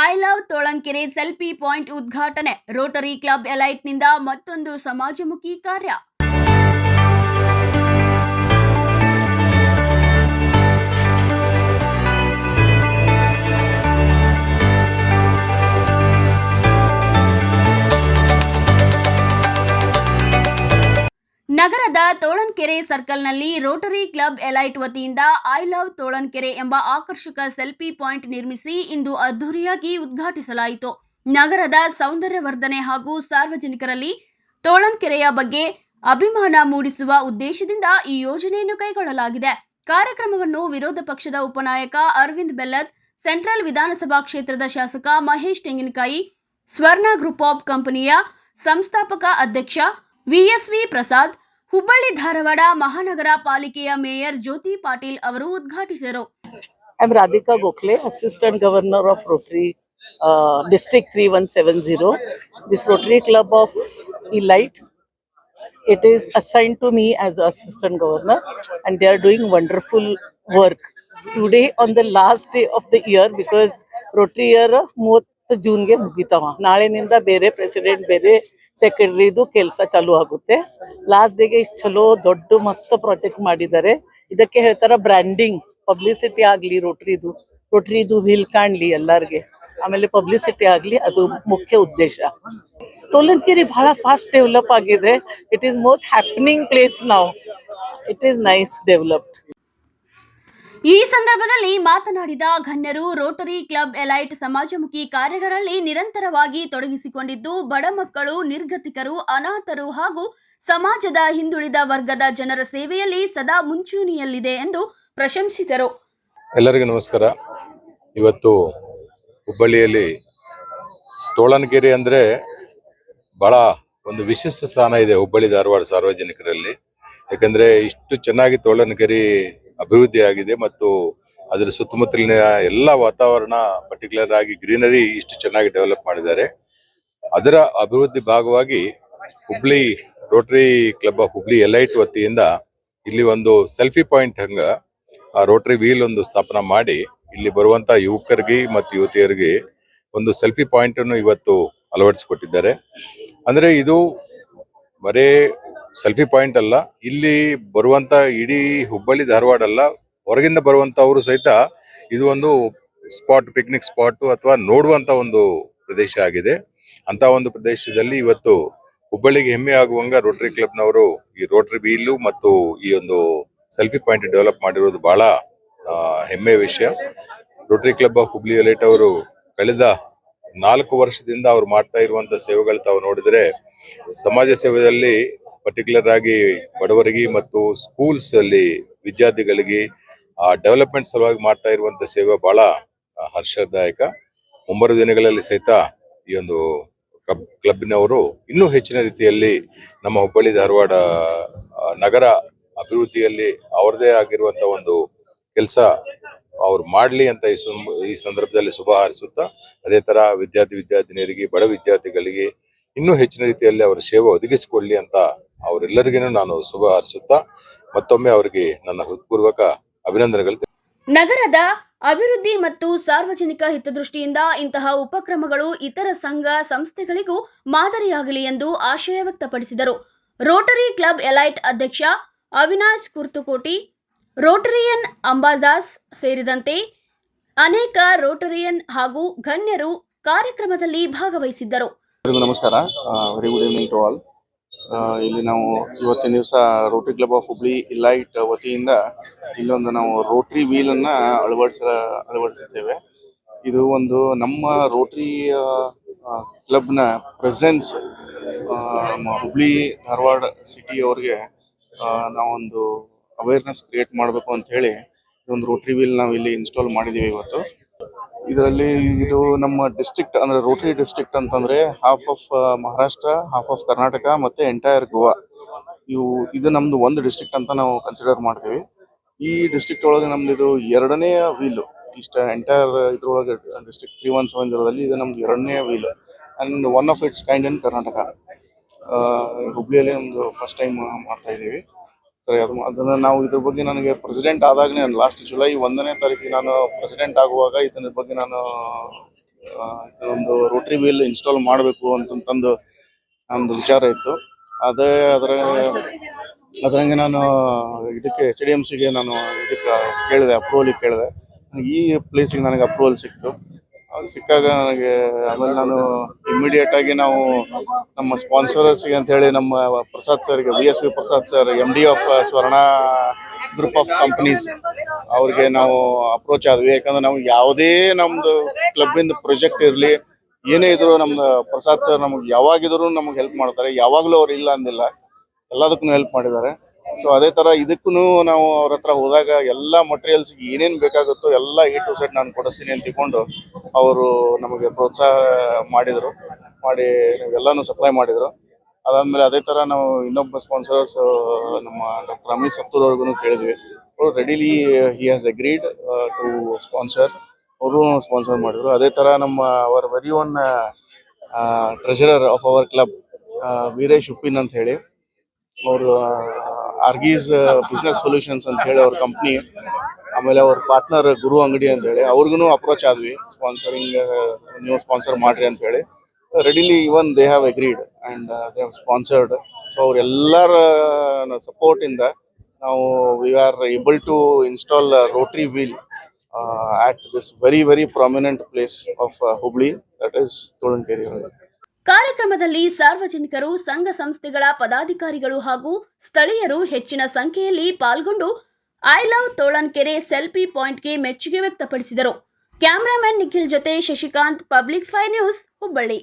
I love ತೋಳಂಕೆರೆ selfie point ಉದ್ಘಾಟನೆ. Rotary club ಎಲೈಟ್ನಿಂದ ಮತ್ತೊಂದು ಸಮಾಜಮುಖಿ ಕಾರ್ಯ. ನಗರದ ತೋಳಂಕೆರೆ ಸರ್ಕಲ್ನಲ್ಲಿ ರೋಟರಿ ಕ್ಲಬ್ ಎಲೈಟ್ ವತಿಯಿಂದ ಐ ಲವ್ ತೋಳಂಕೆರೆ ಎಂಬ ಆಕರ್ಷಕ ಸೆಲ್ಫಿ ಪಾಯಿಂಟ್ ನಿರ್ಮಿಸಿ ಇಂದು ಅದ್ದೂರಿಯಾಗಿ ಉದ್ಘಾಟಿಸಲಾಯಿತು. ನಗರದ ಸೌಂದರ್ಯವರ್ಧನೆ ಹಾಗೂ ಸಾರ್ವಜನಿಕರಲ್ಲಿ ತೋಳಂಕೆರೆಯ ಬಗ್ಗೆ ಅಭಿಮಾನ ಮೂಡಿಸುವ ಉದ್ದೇಶದಿಂದ ಈ ಯೋಜನೆಯನ್ನು ಕೈಗೊಳ್ಳಲಾಗಿದೆ. ಕಾರ್ಯಕ್ರಮವನ್ನು ವಿರೋಧ ಪಕ್ಷದ ಉಪನಾಯಕ ಅರವಿಂದ್ ಬೆಲ್ಲದ್, ಸೆಂಟ್ರಲ್ ವಿಧಾನಸಭಾ ಕ್ಷೇತ್ರದ ಶಾಸಕ ಮಹೇಶ್ ತೆಂಗಿನಕಾಯಿ, ಸ್ವರ್ಣ ಗ್ರೂಪ್ ಆಫ್ ಕಂಪನಿಯ ಸಂಸ್ಥಾಪಕ ಅಧ್ಯಕ್ಷ ವಿಎಸ್ವಿ ಪ್ರಸಾದ್, ಹುಬ್ಬಳ್ಳಿ ಧಾರವಾಡ ಮಹಾನಗರ ಪಾಲಿಕೆಯ ಮೇಯರ್ ಜ್ಯೋತಿ ಪಾಟೀಲ್ ಅವರು ಉದ್ಘಾಟಿಸಿದರು. I'm Radhika Gokhale, Assistant Governor of Rotary District 3170. This Rotary Club of Elite, it is assigned to me as Assistant Governor, and they are doing wonderful work. Today on the last day of the year, because Rotary year 30 June ಗೆ ಮುಗಿತಾವ. ನಾಳೆನಿಂದ ಬೇರೆ president ಬೇರೆ ಸೆಕ್ರೆಟರಿದು ಕೆಲಸ ಚಾಲೂ ಆಗುತ್ತೆ. Last ಡೇಗೆ ಇಷ್ಟು ಚಲೋ ದೊಡ್ಡ ಮಸ್ತ್ ಪ್ರಾಜೆಕ್ಟ್ ಮಾಡಿದ್ದಾರೆ. ಇದಕ್ಕೆ ಹೇಳ್ತಾರ ಬ್ರ್ಯಾಂಡಿಂಗ್, ಪಬ್ಲಿಸಿಟಿ ಆಗಲಿ, ರೋಟರಿದು ವಿಲ್ ಕಾಣಲಿ ಎಲ್ಲರಿಗೆ, ಆಮೇಲೆ ಪಬ್ಲಿಸಿಟಿ ಆಗಲಿ, ಅದು ಮುಖ್ಯ ಉದ್ದೇಶ. ತೋಳಂಕೆರೆ ಬಹಳ ಫಾಸ್ಟ್ ಡೆವಲಪ್ ಆಗಿದೆ. It is most happening place now. It is nice developed. ಈ ಸಂದರ್ಭದಲ್ಲಿ ಮಾತನಾಡಿದ ಗಣ್ಯರು, ರೋಟರಿ ಕ್ಲಬ್ ಎಲೈಟ್ ಸಮಾಜಮುಖಿ ಕಾರ್ಯಗಳಲ್ಲಿ ನಿರಂತರವಾಗಿ ತೊಡಗಿಸಿಕೊಂಡಿದ್ದು ಬಡ ಮಕ್ಕಳು, ನಿರ್ಗತಿಕರು, ಅನಾಥರು ಹಾಗೂ ಸಮಾಜದ ಹಿಂದುಳಿದ ವರ್ಗದ ಜನರ ಸೇವೆಯಲ್ಲಿ ಸದಾ ಮುಂಚೂಣಿಯಲ್ಲಿದೆ ಎಂದು ಪ್ರಶಂಸಿಸಿದರು. ಎಲ್ಲರಿಗೂ ನಮಸ್ಕಾರ. ಇವತ್ತು ಹುಬ್ಬಳ್ಳಿಯಲ್ಲಿ ತೋಳಂಕೆರೆ ಅಂದ್ರೆ ಬಹಳ ಒಂದು ವಿಶಿಷ್ಟ ಸ್ಥಾನ ಇದೆ ಹುಬ್ಬಳ್ಳಿ ಧಾರವಾಡ ಸಾರ್ವಜನಿಕರಲ್ಲಿ. ಯಾಕಂದ್ರೆ ಇಷ್ಟು ಚೆನ್ನಾಗಿ ತೋಳಂಕೆರೆ ಅಭಿವೃದ್ಧಿ ಆಗಿದೆ ಮತ್ತು ಅದರ ಸುತ್ತಮುತ್ತಲಿನ ಎಲ್ಲ ವಾತಾವರಣ, ಪರ್ಟಿಕ್ಯುಲರ್ ಆಗಿ ಗ್ರೀನರಿ ಇಷ್ಟು ಚೆನ್ನಾಗಿ ಡೆವಲಪ್ ಮಾಡಿದ್ದಾರೆ. ಅದರ ಅಭಿವೃದ್ಧಿ ಭಾಗವಾಗಿ Hubli Rotary Club of Hubli Elite ವತಿಯಿಂದ ಇಲ್ಲಿ ಒಂದು ಸೆಲ್ಫಿ ಪಾಯಿಂಟ್ ಹಂಗ ಆ ರೋಟರಿ ವೀಲ್ ಒಂದು ಸ್ಥಾಪನೆ ಮಾಡಿ ಇಲ್ಲಿ ಬರುವಂತ ಯುವಕರಿಗೆ ಮತ್ತು ಯುವತಿಯರಿಗೆ ಒಂದು ಸೆಲ್ಫಿ ಪಾಯಿಂಟ್ ಅನ್ನು ಇವತ್ತು ಅಳವಡಿಸಿಕೊಟ್ಟಿದ್ದಾರೆ. ಅಂದ್ರೆ ಇದು ಬರೇ ಸೆಲ್ಫಿ ಪಾಯಿಂಟ್ ಅಲ್ಲ, ಇಲ್ಲಿ ಬರುವಂತ ಇಡೀ ಹುಬ್ಬಳ್ಳಿ ಧಾರವಾಡ ಅಲ್ಲ, ಹೊರಗಿಂದ ಬರುವಂತವರು ಸಹಿತ ಇದು ಒಂದು ಸ್ಪಾಟ್, ಪಿಕ್ನಿಕ್ ಸ್ಪಾಟ್ ಅಥವಾ ನೋಡುವಂತ ಒಂದು ಪ್ರದೇಶ ಆಗಿದೆ. ಅಂತ ಒಂದು ಪ್ರದೇಶದಲ್ಲಿ ಇವತ್ತು ಹುಬ್ಬಳ್ಳಿಗೆ ಹೆಮ್ಮೆ ಆಗುವಂಗ ರೋಟರಿ ಕ್ಲಬ್ನವರು ಈ ರೋಟರಿ ವೀಲು ಮತ್ತು ಈ ಒಂದು ಸೆಲ್ಫಿ ಪಾಯಿಂಟ್ ಡೆವಲಪ್ ಮಾಡಿರೋದು ಬಹಳ ಹೆಮ್ಮೆಯ ವಿಷಯ. Rotary Club of Hubli elite ಅವರು ಕಳೆದ 4 ವರ್ಷದಿಂದ ಅವ್ರು ಮಾಡ್ತಾ ಇರುವಂತ ಸೇವೆಗಳು ತಾವು ನೋಡಿದ್ರೆ, ಸಮಾಜ ಸೇವೆಯಲ್ಲಿ ಪರ್ಟಿಕ್ಯುಲರ್ ಆಗಿ ಬಡವರಿಗೆ ಮತ್ತು ಸ್ಕೂಲ್ಸ್ ಅಲ್ಲಿ ವಿದ್ಯಾರ್ಥಿಗಳಿಗೆ ಆ ಡೆವಲಪ್ಮೆಂಟ್ ಸಲುವಾಗಿ ಮಾಡ್ತಾ ಇರುವಂತ ಸೇವೆ ಬಹಳ ಹರ್ಷದಾಯಕ. ಮುಂಬರುವ ದಿನಗಳಲ್ಲಿ ಸಹಿತ ಈ ಒಂದು ಕ್ಲಬ್ನವರು ಇನ್ನೂ ಹೆಚ್ಚಿನ ರೀತಿಯಲ್ಲಿ ನಮ್ಮ ಹುಬ್ಬಳ್ಳಿ ಧಾರವಾಡ ನಗರ ಅಭಿವೃದ್ಧಿಯಲ್ಲಿ ಅವರದೇ ಆಗಿರುವಂತ ಒಂದು ಕೆಲಸ ಅವ್ರು ಮಾಡ್ಲಿ ಅಂತ ಈ ಸಂದರ್ಭದಲ್ಲಿ ಶುಭ ಹಾರೈಸುತ್ತಾ, ಅದೇ ತರ ವಿದ್ಯಾರ್ಥಿನಿಯರಿಗೆ, ಬಡ ವಿದ್ಯಾರ್ಥಿಗಳಿಗೆ ಇನ್ನೂ ಹೆಚ್ಚಿನ ರೀತಿಯಲ್ಲಿ ಅವರ ಸೇವೆ ಒದಗಿಸಿಕೊಳ್ಳಿ ಅಂತ ಅವರೆಲ್ಲರಿಗೂ ನಾನು ಶುಭ ಹಾರೈಸುತ್ತಾ ಮತ್ತೊಮ್ಮೆ ಅವರಿಗೆ ನನ್ನ ಹೃತ್ಪೂರ್ವಕ ಅಭಿನಂದನೆಗಳು. ನಗರದ ಅಭಿವೃದ್ಧಿ ಮತ್ತು ಸಾರ್ವಜನಿಕ ಹಿತದೃಷ್ಟಿಯಿಂದ ಇಂತಹ ಉಪಕ್ರಮಗಳು ಇತರ ಸಂಘ ಸಂಸ್ಥೆಗಳಿಗೂ ಮಾದರಿಯಾಗಲಿ ಎಂದು ಆಶಯ ವ್ಯಕ್ತಪಡಿಸಿದರು. ರೋಟರಿ ಕ್ಲಬ್ ಎಲೈಟ್ ಅಧ್ಯಕ್ಷ ಅವಿನಾಶ್ ಕುರ್ತುಕೋಟಿ, ರೋಟರಿಯನ್ ಅಂಬಾದಾಸ್ ಸೇರಿದಂತೆ ಅನೇಕ ರೋಟರಿಯನ್ ಹಾಗೂ ಗಣ್ಯರು ಕಾರ್ಯಕ್ರಮದಲ್ಲಿ ಭಾಗವಹಿಸಿದ್ದರು. ನಮಸ್ಕಾರ, very good evening to all. ಇಲ್ಲಿ ನಾವು ಇವತ್ತಿನ ದಿವಸ Rotary Club of Hubli Elite ವತಿಯಿಂದ ಇಲ್ಲೊಂದು ನಾವು ರೋಟರಿ ವೀಲನ್ನು ಅಳವಡಿಸಿದ್ದೇವೆ. ಇದು ಒಂದು ನಮ್ಮ ರೋಟರಿ ಕ್ಲಬ್ನ ಪ್ರೆಸೆನ್ಸ್ ಹುಬ್ಳಿ ಧಾರವಾಡ ಸಿಟಿಯವ್ರಿಗೆ ನಾವೊಂದು ಅವೇರ್ನೆಸ್ ಕ್ರಿಯೇಟ್ ಮಾಡಬೇಕು ಅಂತ ಹೇಳಿ ಇದೊಂದು ರೋಟರಿ ವೀಲ್ ನಾವು ಇಲ್ಲಿ ಇನ್ಸ್ಟಾಲ್ ಮಾಡಿದ್ದೀವಿ ಇವತ್ತು. ಇದರಲ್ಲಿ ಇದು ನಮ್ಮ ಡಿಸ್ಟ್ರಿಕ್ಟ್ ಅಂದರೆ ರೋಟರಿ ಡಿಸ್ಟ್ರಿಕ್ಟ್ ಅಂತಂದರೆ half of Maharashtra, half of Karnataka ಮತ್ತು ಎಂಟೈರ್ ಗೋವಾ, ಇದು ನಮ್ಮದು ಒಂದು ಡಿಸ್ಟ್ರಿಕ್ಟ್ ಅಂತ ನಾವು ಕನ್ಸಿಡರ್ ಮಾಡ್ತೀವಿ. ಈ ಡಿಸ್ಟ್ರಿಕ್ಟ್ ಒಳಗೆ ನಮ್ದು ಇದು 2ನೇ ವೀಲು. ಇಷ್ಟ ಎಂಟೈರ್ ಇದ್ರೊಳಗೆ ಡಿಸ್ಟ್ರಿಕ್ಟ್ 3170 ಇದು ನಮ್ದು 2ನೇ wheel and one of its kind in Karnataka. ಹುಬ್ಳಿಯಲ್ಲಿ ನಮ್ಮದು ಫಸ್ಟ್ ಟೈಮ್ ಮಾಡ್ತಾ ಇದ್ದೀವಿ. ಅದನ್ನು ನಾವು ಇದ್ರ ಬಗ್ಗೆ ನನಗೆ ಪ್ರೆಸಿಡೆಂಟ್ ಆದಾಗಲೇ ಲಾಸ್ಟ್ ಜುಲೈ 1ನೇ ತಾರೀಕಿಗೆ ನಾನು ಪ್ರೆಸಿಡೆಂಟ್ ಆಗುವಾಗ ಇದನ್ನ ಬಗ್ಗೆ ನಾನು ಒಂದು ರೋಟ್ರಿ ವೀಲ್ ಇನ್ಸ್ಟಾಲ್ ಮಾಡಬೇಕು ಅಂತಂದು ನಮ್ಮದು ವಿಚಾರ ಇತ್ತು. ಅದರಂಗೆ ನಾನು ಇದಕ್ಕೆ HDMCಗೆ ನಾನು ಇದಕ್ಕೆ ಕೇಳಿದೆ, ಅಪ್ರೂವಲಿಗೆ ಕೇಳಿದೆ. ಈ ಪ್ಲೇಸಿಗೆ ನನಗೆ ಅಪ್ರೂವಲ್ ಸಿಕ್ತು. ಅದು ಸಿಕ್ಕಾಗ ನನಗೆ ಆಮೇಲೆ ನಾನು ಇಮಿಡಿಯೇಟ್ ಆಗಿ ನಾವು ನಮ್ಮ ಸ್ಪಾನ್ಸರ್ಸ್ಗೆ ಅಂತ ಹೇಳಿ ನಮ್ಮ ಪ್ರಸಾದ್ ಸರ್ಗೆ, VSV Prasad sir, MD of ಸ್ವರ್ಣ ಗ್ರೂಪ್ ಆಫ್ ಕಂಪನೀಸ್, ಅವ್ರಿಗೆ ನಾವು ಅಪ್ರೋಚ್ ಆದ್ವಿ. ಯಾಕಂದ್ರೆ ನಾವು ಯಾವುದೇ ನಮ್ದು ಕ್ಲಬ್ಬಿಂದ ಪ್ರಾಜೆಕ್ಟ್ ಇರಲಿ, ಏನೇ ಇದ್ರು ನಮ್ದು ಪ್ರಸಾದ್ ಸರ್ ನಮಗೆ ಯಾವಾಗಿದ್ರು ನಮಗೆ ಹೆಲ್ಪ್ ಮಾಡ್ತಾರೆ. ಯಾವಾಗಲೂ ಅವ್ರು ಇಲ್ಲ ಅಂದಿಲ್ಲ, ಎಲ್ಲದಕ್ಕೂ ಹೆಲ್ಪ್ ಮಾಡಿದ್ದಾರೆ. ಸೊ ಅದೇ ಥರ ಇದಕ್ಕೂ ನಾವು ಅವ್ರ ಹತ್ರ ಹೋದಾಗ ಎಲ್ಲ ಮಟೀರಿಯಲ್ಸ್ ಏನೇನು ಬೇಕಾಗುತ್ತೋ ಎಲ್ಲ A to Z ನಾನು ಕೊಡಿಸ್ತೀನಿ ಅಂತ ತಿಳ್ಕೊಂಡು ಅವರು ನಮಗೆ ಪ್ರೋತ್ಸಾಹ ಮಾಡಿ ಎಲ್ಲನೂ ಸಪ್ಲೈ ಮಾಡಿದರು. ಅದಾದಮೇಲೆ ಅದೇ ಥರ ನಾವು ಇನ್ನೊಬ್ಬ ಸ್ಪಾನ್ಸರ್ಸ್ ನಮ್ಮ ಡಾಕ್ಟರ್ ಅಮಿತ್ ಸತ್ತೂರ್ ಅವ್ರಿಗೂ ಕೇಳಿದ್ವಿ. ಅವರು readily he has agreed to sponsor. ಅವರು ಸ್ಪಾನ್ಸರ್ ಮಾಡಿದರು. ಅದೇ ಥರ ನಮ್ಮ our very one treasurer of our club Veeresh Uppin ಅಂತ ಹೇಳಿ, ಅವರು ಆರ್ಗೀಸ್ ಬಿಸ್ನೆಸ್ ಸೊಲ್ಯೂಷನ್ಸ್ ಅಂತ ಹೇಳಿ ಅವ್ರ ಕಂಪ್ನಿ, ಆಮೇಲೆ ಅವ್ರ ಪಾರ್ಟ್ನರ್ ಗುರು ಅಂಗಡಿ ಅಂತ ಹೇಳಿ ಅವ್ರಿಗೂ ಅಪ್ರೋಚ್ ಆದ್ವಿ, ಸ್ಪಾನ್ಸರಿಂಗ್ ನೀವು ಸ್ಪಾನ್ಸರ್ ಮಾಡ್ರಿ ಅಂತ ಹೇಳಿ. Readily even they have agreed and they have sponsored. So ಅವರೆಲ್ಲರ ಸಪೋರ್ಟಿಂದ ನಾವು we are able to install Rotary wheel at this very very prominent place of Hubli, that is Tolankeri. ಕಾರ್ಯಕ್ರಮದಲ್ಲಿ ಸಾರ್ವಜನಿಕರು, ಸಂಘ ಸಂಸ್ಥೆಗಳ ಪದಾಧಿಕಾರಿಗಳು ಹಾಗೂ ಸ್ಥಳೀಯರು ಹೆಚ್ಚಿನ ಸಂಖ್ಯೆಯಲ್ಲಿ ಪಾಲ್ಗೊಂಡು ಐ ಲವ್ ತೋಳನ್ಕೆರೆ ಸೆಲ್ಫಿ ಪಾಯಿಂಟ್ಗೆ ಮೆಚ್ಚುಗೆ ವ್ಯಕ್ತಪಡಿಸಿದರು. ಕ್ಯಾಮರಾಮನ್ ನಿಖಿಲ್ ಜೊತೆ ಶಶಿಕಾಂತ್, ಪಬ್ಲಿಕ್ 5 ನ್ಯೂಸ್, ಹುಬ್ಬಳ್ಳಿ.